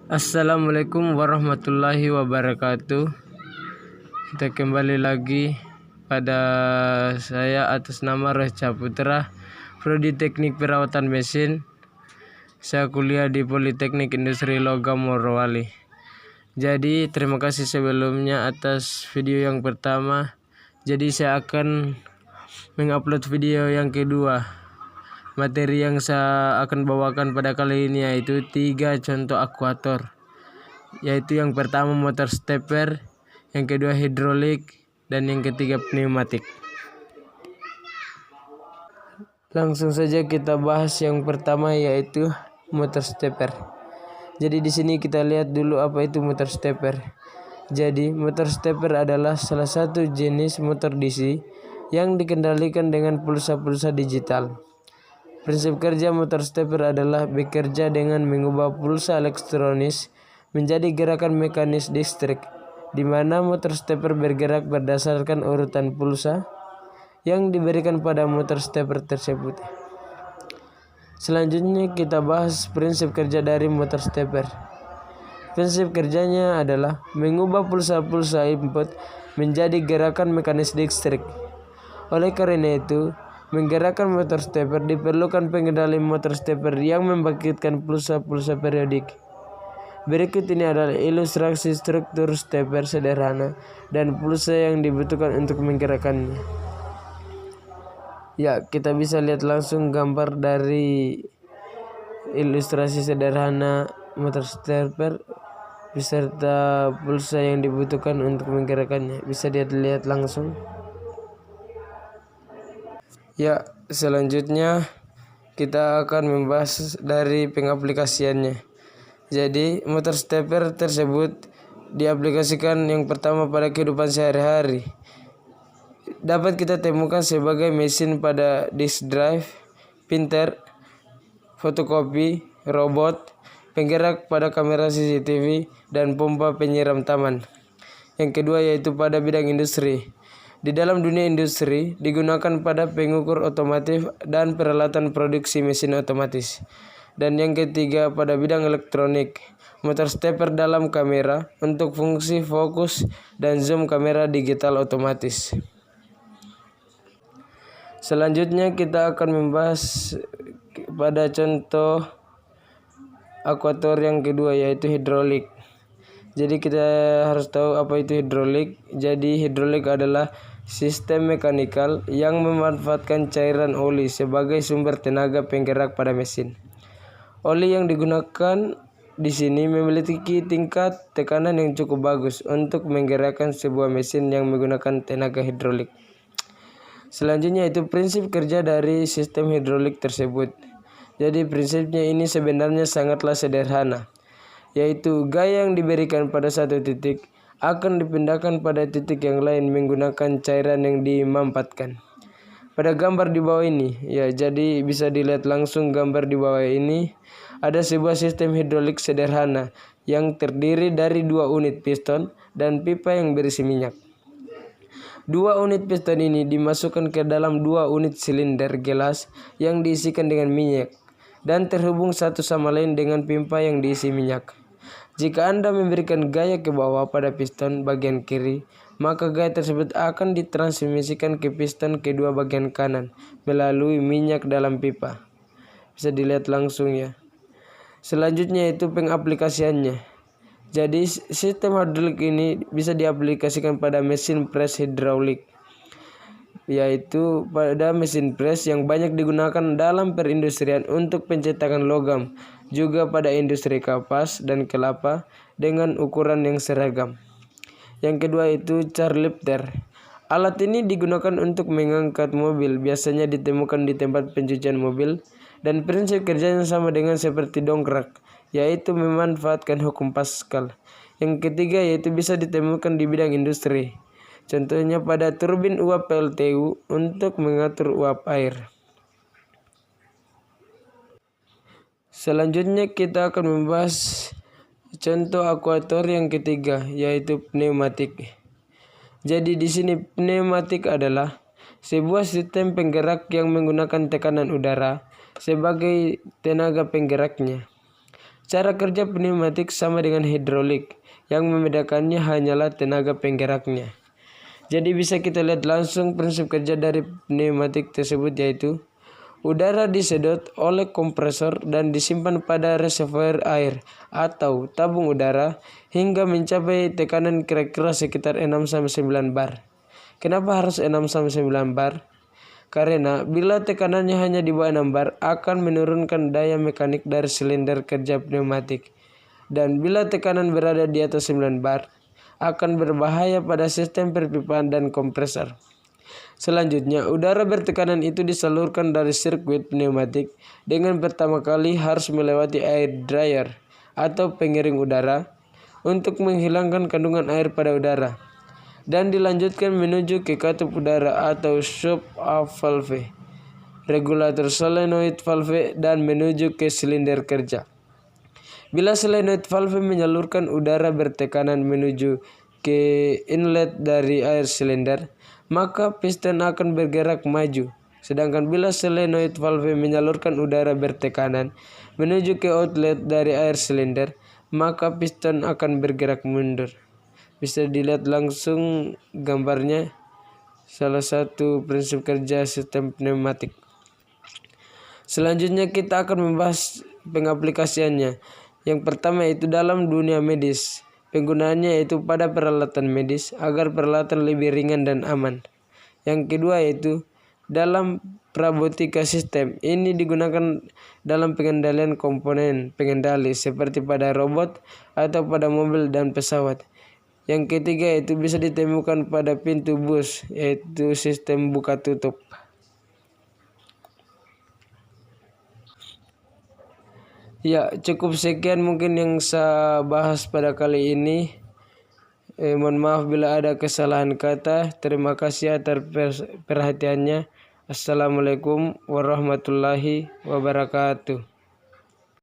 Assalamualaikum warahmatullahi wabarakatuh. Kita kembali lagi pada saya atas nama Recha Putra, Prodi Teknik Perawatan Mesin. Saya kuliah di Politeknik Industri Logam Morowali. Jadi terima kasih sebelumnya atas video yang pertama. Jadi saya akan mengupload video yang kedua. Materi yang saya akan bawakan pada kali ini yaitu 3 contoh akuator. Yaitu yang pertama motor stepper, yang kedua hidrolik, dan yang ketiga pneumatik. Langsung saja kita bahas yang pertama yaitu motor stepper. Jadi di sini kita lihat dulu apa itu motor stepper. Jadi motor stepper adalah salah satu jenis motor DC yang dikendalikan dengan pulsa-pulsa digital. Prinsip kerja motor stepper adalah bekerja dengan mengubah pulsa elektronis menjadi gerakan mekanis listrik, di mana motor stepper bergerak berdasarkan urutan pulsa yang diberikan pada motor stepper tersebut. Selanjutnya kita bahas prinsip kerja dari motor stepper. Prinsip kerjanya adalah mengubah pulsa-pulsa input menjadi gerakan mekanis listrik. Oleh karena itu, menggerakkan motor stepper diperlukan pengendali motor stepper yang membangkitkan pulsa-pulsa periodik. Berikut ini adalah ilustrasi struktur stepper sederhana dan pulsa yang dibutuhkan untuk menggerakkannya. Ya, kita bisa lihat langsung gambar dari ilustrasi sederhana motor stepper beserta pulsa yang dibutuhkan untuk menggerakkannya. Bisa dilihat langsung. Ya, selanjutnya kita akan membahas dari pengaplikasiannya. Jadi, motor stepper tersebut diaplikasikan yang pertama pada kehidupan sehari-hari. Dapat kita temukan sebagai mesin pada disk drive, printer, fotokopi, robot, penggerak pada kamera CCTV, dan pompa penyiram taman. Yang kedua yaitu pada bidang industri. Di dalam dunia industri digunakan pada pengukur otomotif dan peralatan produksi mesin otomatis. Dan yang ketiga pada bidang elektronik, motor stepper dalam kamera untuk fungsi fokus dan zoom kamera digital otomatis. Selanjutnya kita akan membahas pada contoh akuator yang kedua yaitu hidrolik. Jadi kita harus tahu apa itu hidrolik. Jadi hidrolik adalah sistem mekanikal yang memanfaatkan cairan oli sebagai sumber tenaga penggerak pada mesin. Oli yang digunakan di sini memiliki tingkat tekanan yang cukup bagus untuk menggerakkan sebuah mesin yang menggunakan tenaga hidrolik. Selanjutnya itu prinsip kerja dari sistem hidrolik tersebut. Jadi prinsipnya ini sebenarnya sangatlah sederhana, yaitu gaya yang diberikan pada satu titik akan dipindahkan pada titik yang lain menggunakan cairan yang dimanfaatkan. Pada gambar di bawah ini, ya jadi bisa dilihat langsung gambar di bawah ini, ada sebuah sistem hidrolik sederhana yang terdiri dari 2 unit piston dan pipa yang berisi minyak. 2 unit piston ini dimasukkan ke dalam 2 unit silinder gelas yang diisikan dengan minyak dan terhubung satu sama lain dengan pipa yang diisi minyak. Jika Anda memberikan gaya ke bawah pada piston bagian kiri, maka gaya tersebut akan ditransmisikan ke piston kedua bagian kanan melalui minyak dalam pipa. Bisa dilihat langsung ya. Selanjutnya itu pengaplikasiannya. Jadi sistem hidrolik ini bisa diaplikasikan pada mesin pres hidraulik, yaitu pada mesin pres yang banyak digunakan dalam perindustrian untuk pencetakan logam, juga pada industri kapas dan kelapa dengan ukuran yang seragam. Yang kedua itu car lifter. Alat ini digunakan untuk mengangkat mobil, biasanya ditemukan di tempat pencucian mobil, dan prinsip kerjanya sama dengan seperti dongkrak, yaitu memanfaatkan hukum Pascal. Yang ketiga yaitu bisa ditemukan di bidang industri. Contohnya pada turbin uap PLTU untuk mengatur uap air. Selanjutnya kita akan membahas contoh akuator yang ketiga yaitu pneumatik. Jadi di sini pneumatik adalah sebuah sistem penggerak yang menggunakan tekanan udara sebagai tenaga penggeraknya. Cara kerja pneumatik sama dengan hidrolik, yang membedakannya hanyalah tenaga penggeraknya. Jadi bisa kita lihat langsung prinsip kerja dari pneumatik tersebut, yaitu udara disedot oleh kompresor dan disimpan pada reservoir air atau tabung udara hingga mencapai tekanan kira-kira sekitar 6-9 bar. Kenapa harus 6-9 bar? Karena bila tekanannya hanya di bawah 6 bar akan menurunkan daya mekanik dari silinder kerja pneumatik. Dan bila tekanan berada di atas 9 bar akan berbahaya pada sistem perpipaan dan kompresor. Selanjutnya, udara bertekanan itu disalurkan dari sirkuit pneumatik dengan pertama kali harus melewati air dryer atau pengering udara untuk menghilangkan kandungan air pada udara, dan dilanjutkan menuju ke katup udara atau shop valve, regulator solenoid valve, dan menuju ke silinder kerja. Bila solenoid valve menyalurkan udara bertekanan menuju ke inlet dari air silinder, maka piston akan bergerak maju. Sedangkan bila solenoid valve menyalurkan udara bertekanan menuju ke outlet dari air silinder, maka piston akan bergerak mundur. Bisa dilihat langsung gambarnya, salah satu prinsip kerja sistem pneumatik. Selanjutnya kita akan membahas pengaplikasiannya. Yang pertama itu dalam dunia medis. Penggunaannya yaitu pada peralatan medis agar peralatan lebih ringan dan aman. Yang kedua yaitu dalam prabotika sistem. Ini digunakan dalam pengendalian komponen pengendali seperti pada robot atau pada mobil dan pesawat. Yang ketiga yaitu bisa ditemukan pada pintu bus, yaitu sistem buka tutup. Ya, cukup sekian mungkin yang saya bahas pada kali ini. Mohon maaf bila ada kesalahan kata. Terima kasih atas perhatiannya. Assalamualaikum warahmatullahi wabarakatuh.